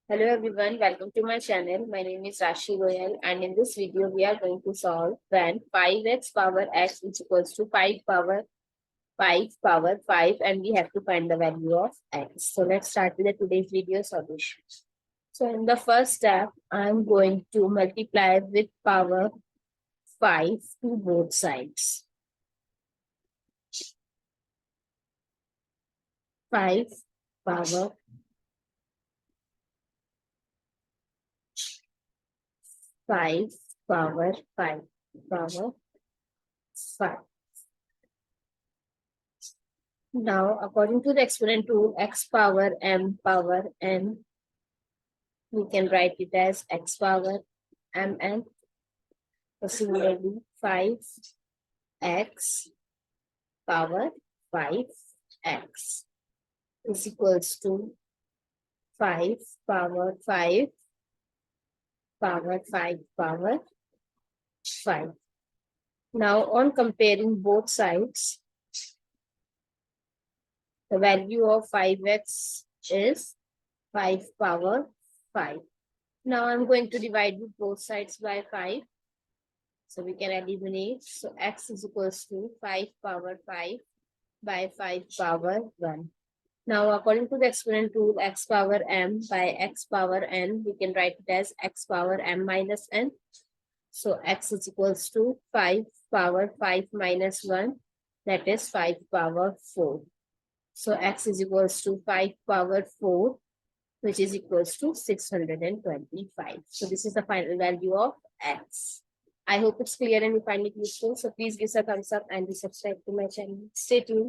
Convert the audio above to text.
Hello everyone, welcome to my channel. My name is Rashi Goel and in this video we are going to solve when 5x power x is equals to 5 power 5 and we have to find the value of x. So let's start with the today's video solution. So in the first step, I am going to multiply with power 5 to both sides. 5 power 5 power 5 power 5. Now, according to the exponent rule, x power m power n, we can write it as x power mn. So similarly, 5x power 5x is equals to 5 power 5 power 5 power 5. Now, on comparing both sides, the value of 5x is 5 power 5. Now, I'm going to divide both sides by 5. So we can eliminate. So x is equals to 5 power 5 by 5 power 1. Now, according to the exponent rule, x power m by x power n, we can write it as x power m minus n. So x is equals to 5 power 5 minus 1, that is 5 power 4. So x is equals to 5 power 4, which is equals to 625. So this is the final value of x. I hope it's clear and you find it useful. So please give us a thumbs up and subscribe to my channel. Stay tuned.